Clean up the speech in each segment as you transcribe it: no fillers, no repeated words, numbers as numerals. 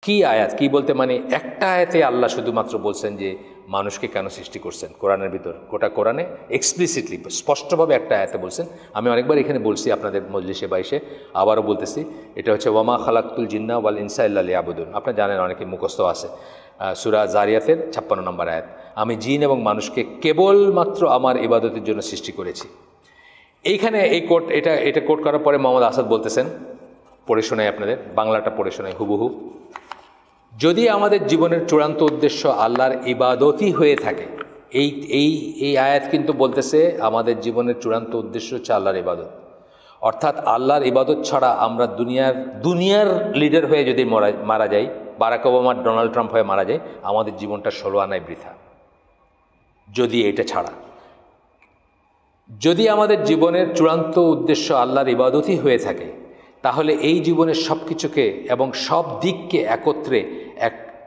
কি আয়াত, কি বলতে মানে একটা আয়াতে আল্লাহ শুধুমাত্র বলছেন যে মানুষকে কেন সৃষ্টি করছেন। কোরআনের ভিতর, গোটা কোরআনে এক্সপ্লিসিটলি স্পষ্টভাবে একটা আয়াতে বলছেন। আমি অনেকবার এখানে বলছি আপনাদের মজলিসে বাইশে, আবারও বলতেছি। এটা হচ্ছে ওয়ামা খালাকতুল জিন্না ওয়াল ইনসা ইল্লা লিয়াবুদুন। আপনারা জানেন, অনেকে মুখস্থ আছে, সূরা জারিয়াতের 56 নম্বর আয়াত। আমি জিন এবং মানুষকে কেবলমাত্র আমার ইবাদতের জন্য সৃষ্টি করেছি। এইখানে এই কোট, এটা কোট করার পরে মোহাম্মদ আসাদ বলতেছেন, পড়ে শোনাই আপনাদের, বাংলাটা পড়ে শোনাই হুবহু। যদি আমাদের জীবনের চূড়ান্ত উদ্দেশ্য আল্লাহর ইবাদতই হয়ে থাকে, এই এই এই আয়াত কিন্তু বলতেছে আমাদের জীবনের চূড়ান্ত উদ্দেশ্য হচ্ছে আল্লাহর ইবাদত। অর্থাৎ আল্লাহর ইবাদত ছাড়া আমরা দুনিয়ার লিডার হয়ে যদি মারা যাই, বারাক ওবামা, ডোনাল্ড ট্রাম্প হয়ে মারা যাই, আমাদের জীবনটা 16 আনায় বৃথা। যদি এটা ছাড়া, যদি আমাদের জীবনের চূড়ান্ত উদ্দেশ্য আল্লাহর ইবাদতই হয়ে থাকে, তাহলে এই জীবনের সব কিছুকে এবং সব দিককে একত্রে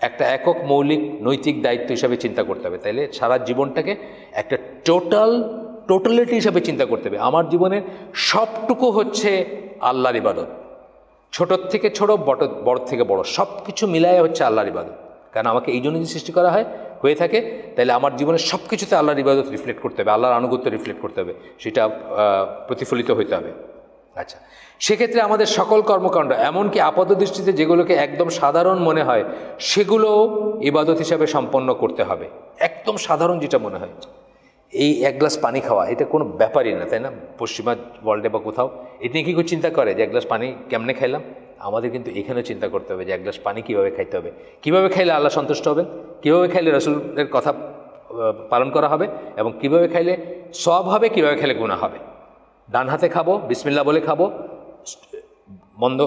একটা একক মৌলিক নৈতিক দায়িত্ব হিসাবে চিন্তা করতে হবে। তাইলে সারা জীবনটাকে একটা টোটালিটি হিসাবে চিন্তা করতে হবে। আমার জীবনের সবটুকু হচ্ছে আল্লাহর ইবাদত, ছোটোর থেকে ছোট, বড় থেকে বড়, সব কিছু মিলায় হচ্ছে আল্লাহর ইবাদত। কারণ আমাকে এই জন্য যদি সৃষ্টি করা হয়ে থাকে, তাহলে আমার জীবনের সব কিছুতে আল্লাহর ইবাদত রিফ্লেক্ট করতে হবে, আল্লাহর আনুগত্য রিফ্লেক্ট করতে হবে, সেটা প্রতিফলিত হইতে হবে। আচ্ছা, সেক্ষেত্রে আমাদের সকল কর্মকাণ্ড, এমনকি আপাতদৃষ্টিতে যেগুলোকে একদম সাধারণ মনে হয়, সেগুলোও ইবাদত হিসাবে সম্পন্ন করতে হবে। একদম সাধারণ যেটা মনে হয়, এই এক গ্লাস পানি খাওয়া, এটা কোনো ব্যাপারই না, তাই না? পশ্চিমা ওয়ার্ল্ডে বা কোথাও এটা নিয়ে কি কেউ চিন্তা করে যে এক গ্লাস পানি কেমনে খাইলাম? আমাদের কিন্তু এখানেও চিন্তা করতে হবে যে এক গ্লাস পানি কীভাবে খাইতে হবে, কীভাবে খাইলে আল্লাহ সন্তুষ্ট হবেন, কীভাবে খাইলে রাসূলের কথা পালন করা হবে, এবং কীভাবে খাইলে সওয়াব হবে, কীভাবে খাইলে গুনাহ হবে। ডান হাতে খাবো, বিসমিল্লাহ বলে খাবো,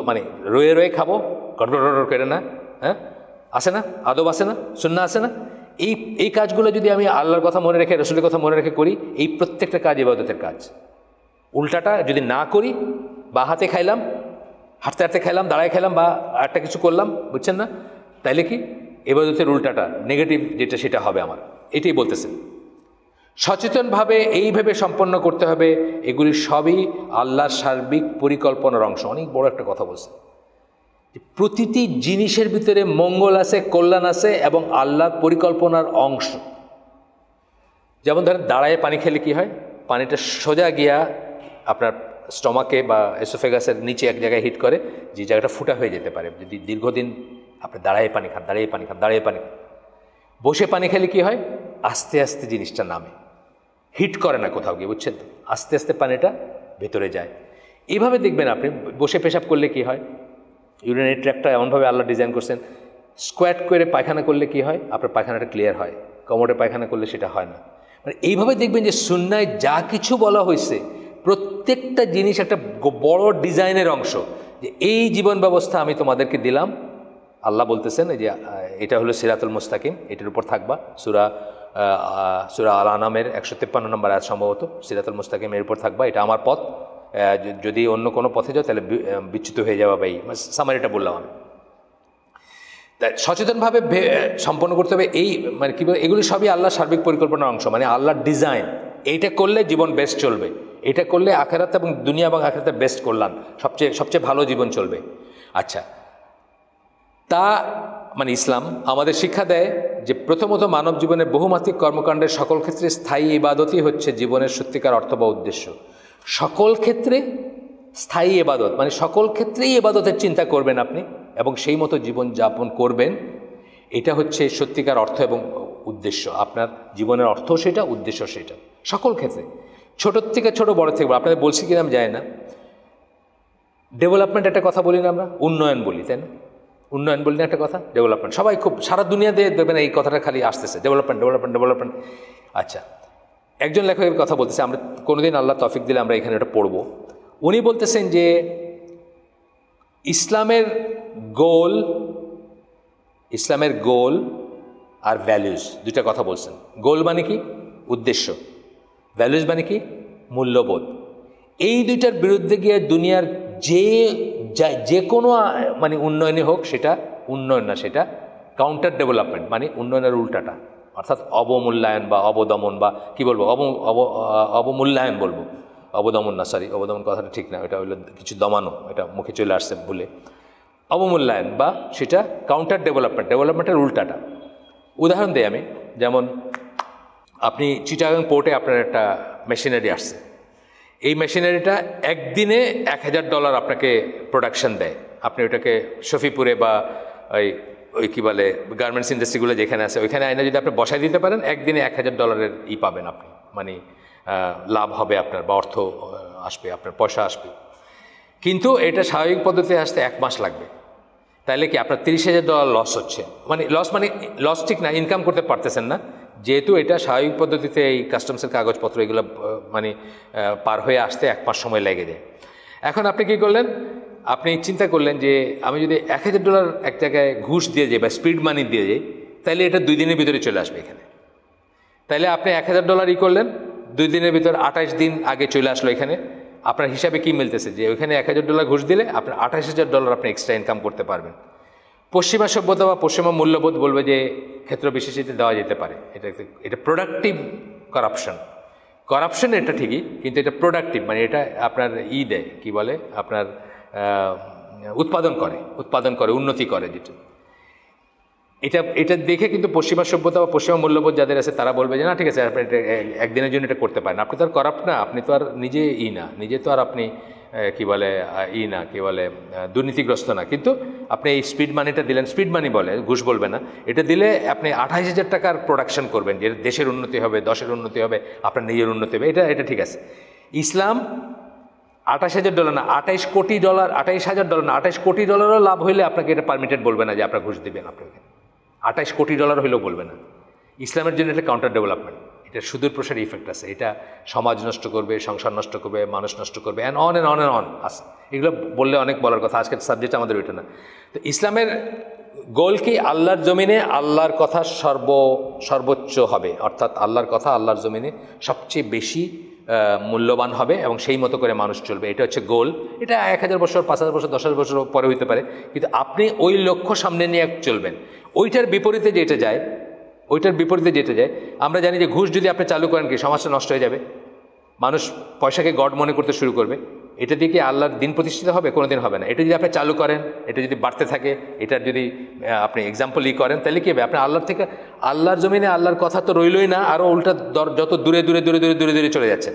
মানে রয়ে খাবো, গড়গড় করে না, হ্যাঁ, আসে না আদব, আসে না সুন্নাহ, আসে না? এই কাজগুলো যদি আমি আল্লাহর কথা মনে রেখে, রসুলের কথা মনে রেখে করি, এই প্রত্যেকটা কাজ ইবাদতের কাজ। উল্টাটা যদি না করি, বা হাতে খাইলাম, হাঁটতে হাঁটতে খাইলাম, দাঁড়ায় খাইলাম, বা একটা কিছু করলাম, বুঝছেন না, তাইলে কি ইবাদতের উল্টাটা, নেগেটিভ যেটা, সেটা হবে আমার। এটাই বলতেছেন। সচেতনভাবে এইভাবে সম্পন্ন করতে হবে। এগুলি সবই আল্লাহর সার্বিক পরিকল্পনার অংশ। অনেক বড় একটা কথা বলছে, প্রতিটি জিনিসের ভিতরে মঙ্গল আছে, কল্যাণ আছে, এবং আল্লাহর পরিকল্পনার অংশ। যেমন ধরেন, দাঁড়ায় পানি খেলে কি হয়? পানিটা সোজা গিয়া আপনার স্টমাকে বা এসোফেগাসের নিচে এক জায়গায় হিট করে, যে জায়গাটা ফুটা হয়ে যেতে পারে যদি দীর্ঘদিন আপনি দাঁড়ায় পানি খান। বসে পানি খেলে কি হয়? আস্তে আস্তে জিনিসটা নামে, হিট করে না কোথাও গিয়ে, বুঝছেন তো? আস্তে আস্তে পানিটা ভেতরে যায়। এইভাবে দেখবেন আপনি বসে পেশাব করলে কি হয়? ইউরিনারি ট্র্যাকটা এমনভাবে আল্লাহ ডিজাইন করছেন, স্কোয়াট করে পায়খানা করলে কি হয়? আপনার পায়খানাটা ক্লিয়ার হয়। কোমরে পায়খানা করলে সেটা হয় না। মানে এইভাবে দেখবেন যে সুন্নায় যা কিছু বলা হয়েছে, প্রত্যেকটা জিনিস একটা বড় ডিজাইনের অংশ, যে এই জীবন ব্যবস্থা আমি তোমাদেরকে দিলাম। আল্লাহ বলতেছেন যে এটা হলো সিরাতুল মুস্তাকিম, এটার উপর থাকবা। সূরা আল আনামের 153 নম্বর আয়াত সম্ভবত, সিরাতুল মুস্তাকিম, এর উপর থাকবা, এটা আমার পথ, যদি অন্য কোনো পথে যাও তাহলে বিচ্যুত হয়ে যাওয়া। বা এই সামারিটা বললাম আমি। তাই সচেতনভাবে সম্পন্ন করতে হবে। এই মানে কী বলে, এগুলি সবই আল্লাহর সার্বিক পরিকল্পনার অংশ, মানে আল্লাহর ডিজাইন। এইটা করলে জীবন বেস্ট চলবে, এটা করলে আখিরাত এবং দুনিয়া এবং আখিরাতের বেস্ট কল্যাণ, সবচেয়ে ভালো জীবন চলবে। আচ্ছা, তা মানে ইসলাম আমাদের শিক্ষা দেয় যে প্রথমত মানব জীবনের বহুমাত্রিক কর্মকাণ্ডের সকল ক্ষেত্রে স্থায়ী ইবাদতই হচ্ছে জীবনের সত্যিকার অর্থ বা উদ্দেশ্য। সকল ক্ষেত্রে স্থায়ী ইবাদত মানে সকল ক্ষেত্রেই ইবাদতের চিন্তা করবেন আপনি, এবং সেই মতো জীবন যাপন করবেন। এটা হচ্ছে সত্যিকার অর্থ এবং উদ্দেশ্য। আপনার জীবনের অর্থ সেটা, উদ্দেশ্য সেটা, সকল ক্ষেত্রে, ছোটোর থেকে ছোটো, বড় থেকে বড়। আপনাদের বলছি কিনা আমি জানি না, ডেভেলপমেন্ট একটা কথা বলি না আমরা, উন্নয়ন বলি, তাই না? উন্নয়ন বলি না একটা কথা, ডেভেলপমেন্ট। সবাই খুব সারা দুনিয়াতে দেখবেন এই কথাটা খালি আসতেছে, ডেভেলপমেন্ট। আচ্ছা, একজন লেখকের কথা বলতেছে, আমরা কোনোদিন আল্লাহ তৌফিক দিলে আমরা এখানে এটা পড়ব। উনি বলতেছেন যে ইসলামের গোল আর ভ্যালুজ, দুইটা কথা বলছেন। গোল মানে কি? উদ্দেশ্য। ভ্যালুজ মানে কি? মূল্যবোধ। এই দুইটার বিরুদ্ধে গিয়ে দুনিয়ার যে কোনো মানে উন্নয়নই হোক, সেটা উন্নয়ন না, সেটা কাউন্টার ডেভেলপমেন্ট, মানে উন্নয়নের উল্টাটা, অর্থাৎ অবমূল্যায়ন বা অবদমন, বা কি বলবো, অবমূল্যায়ন বলবো, অবদমন না, সরি, অবদমন কথাটা ঠিক না, এটা হলো কিছু দমানো, এটা মুখে চলে আসছে ভুলে। অবমূল্যায়ন বা সেটা কাউন্টার ডেভেলপমেন্টের উল্টাটা। উদাহরণ দিই আমি, যেমন আপনি চিটাগাং পোর্টে আপনার একটা মেশিনারি আসছে, এই মেশিনারিটা একদিনে $1000 আপনাকে প্রোডাকশন দেয়। আপনি ওটাকে শফিপুরে বা ওই ওই কী বলে গার্মেন্টস ইন্ডাস্ট্রিগুলো যেখানে আছে ওইখানে আইনে যদি আপনি বসাই দিতে পারেন, একদিনে $1000 পাবেন আপনি, মানে লাভ হবে আপনার, বা অর্থ আসবে, আপনার পয়সা আসবে। কিন্তু এটা স্বাভাবিক পদ্ধতিতে আসতে 1 মাস লাগবে। তাহলে কি আপনার $30,000 লস হচ্ছে, মানে লস ঠিক না, ইনকাম করতে পারতেছেন না, যেহেতু এটা স্বাভাবিক পদ্ধতিতে এই কাস্টমসের কাগজপত্র এগুলো মানে পার হয়ে আসতে 1 মাস সময় লেগে যায়। এখন আপনি কি করলেন, আপনি চিন্তা করলেন যে আমি যদি $1000 এক জায়গায় ঘুষ দিয়ে যাই বা স্পিড মানি দিয়ে যাই, তাহলে এটা 2 দিনের ভিতরে চলে আসবে এখানে। তাহলে আপনি $1000 করলেন, 2 দিনের ভিতর 28 দিন আগে চলে আসলো এখানে। আপনার হিসাবে কি মিলতেছে যে ওইখানে $1000 ঘুষ দিলে আপনার $28,000 আপনি এক্সট্রা ইনকাম করতে পারবেন। পশ্চিমা সভ্যতা বা পশ্চিমা মূল্যবোধ বলবে যে ক্ষেত্র বিশেষে দেওয়া যেতে পারে, এটা প্রোডাক্টিভ করাপশন এটা ঠিকই, কিন্তু এটা প্রোডাক্টিভ, মানে এটা আপনার দেয়, কি বলে আপনার উৎপাদন করে উন্নতি করে, যেটা এটা দেখে কিন্তু পশ্চিমা সভ্যতা বা পশ্চিমা মূল্যবোধ যাদের আছে তারা বলবে যে না ঠিক আছে, আপনি এটা একদিনের জন্য এটা করতে পারেন, আপনি তো আর করাপ্ট না, আপনি তো আর নিজে তো আর আপনি কি বলে দুর্নীতিগ্রস্ত না, কিন্তু আপনি এই স্পিড মানিটা দিলেন, স্পিড মানি বলে, ঘুষ বলবে না, এটা দিলে আপনি 28,000 টাকার প্রোডাকশন করবেন, যে দেশের উন্নতি হবে, দশের উন্নতি হবে, আপনার নিজের উন্নতি হবে, এটা ঠিক আছে। ইসলাম $28,000 না, $28 কোটি, $28,000 না, $28 কোটি লাভ হইলে আপনাকে এটা পারমিটেড বলবে না যে আপনার ঘুষ দিবেন, আপনাকে $28 কোটি হইলেও বলবে না। ইসলামের জন্য এটা কাউন্টার ডেভেলপমেন্ট, এটা সুদূরপ্রসারী ইফেক্ট আছে, এটা সমাজ নষ্ট করবে, সংসার নষ্ট করবে, মানুষ নষ্ট করবে, অ্যান্ড অন আছে। এগুলো বললে অনেক বলার কথা, আজকের সাবজেক্ট আমাদের ওইটা না। তো ইসলামের গোল কি, আল্লাহর জমিনে আল্লাহর কথা সর্বোচ্চ হবে, অর্থাৎ আল্লাহর কথা আল্লাহর জমিনে সবচেয়ে বেশি মূল্যবান হবে এবং সেই মতো করে মানুষ চলবে, এটা হচ্ছে গোল। এটা 1000 বছর, 5000 বছর, 10,000 বছর পরে হইতে পারে, কিন্তু আপনি ওই লক্ষ্য সামনে নিয়ে চলবেন। ওইটার বিপরীতে যেটা যায়, আমরা জানি যে ঘুষ যদি আপনি চালু করেন কি সমাজটা নষ্ট হয়ে যাবে, মানুষ পয়সাকে গড মনে করতে শুরু করবে। এটা দিয়ে কি আল্লাহর দিন প্রতিষ্ঠিত হবে? কোনোদিন হবে না। এটা যদি আপনি চালু করেন, এটা যদি বাড়তে থাকে, এটার যদি আপনি এক্সাম্পল করেন, তাহলে কী হবে, আপনি আল্লাহর জমিনে আল্লাহর কথা তো রইলই না, আরও উল্টা যত দূরে চলে যাচ্ছেন।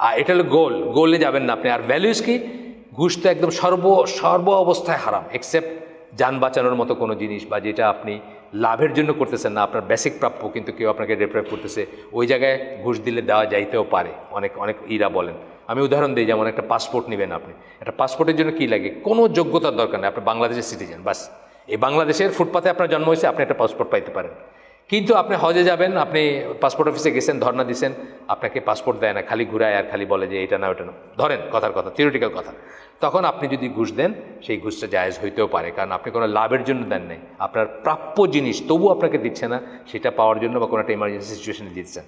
আর এটা হলো গোলে যাবেন না আপনি। আর ভ্যালুস কি, ঘুষ তো একদম সর্ব অবস্থায় হারাম, এক্সেপ্ট যান বাঁচানোর মতো কোনো জিনিস, বা যেটা আপনি লাভের জন্য করতেছেন না, আপনার বেসিক প্রাপ্য, কিন্তু কেউ আপনাকে ডেপ্রাইভ করতেছে, ওই জায়গায় ঘুষ দিলে দেওয়া যাইতেও পারে। অনেক বলেন, আমি উদাহরণ দিই, যেমন একটা পাসপোর্ট নেবেন আপনি, একটা পাসপোর্টের জন্য কী লাগে, কোনো যোগ্যতার দরকার নেই, আপনি বাংলাদেশের সিটিজেন, বাস এই বাংলাদেশের ফুটপাতে আপনার জন্ম হয়েছে, আপনি একটা পাসপোর্ট পাইতে পারেন। কিন্তু আপনি হজে যাবেন, আপনি পাসপোর্ট অফিসে গেছেন, ধর্ণা দিচ্ছেন, আপনাকে পাসপোর্ট দেয় না, খালি ঘুরায় আর খালি বলে যে এটা না ওটা না, ধরেন কথার কথা, থিওরিটিক্যাল কথা। তখন আপনি যদি ঘুষ দেন, সেই ঘুষটা জায়েজ হইতেও পারে, কারণ আপনি কোনো লাভের জন্য দেন নাই, আপনার প্রাপ্য জিনিস তবু আপনাকে দিচ্ছে না, সেটা পাওয়ার জন্য বা কোনো একটা ইমার্জেন্সি সিচুয়েশনে দিচ্ছেন।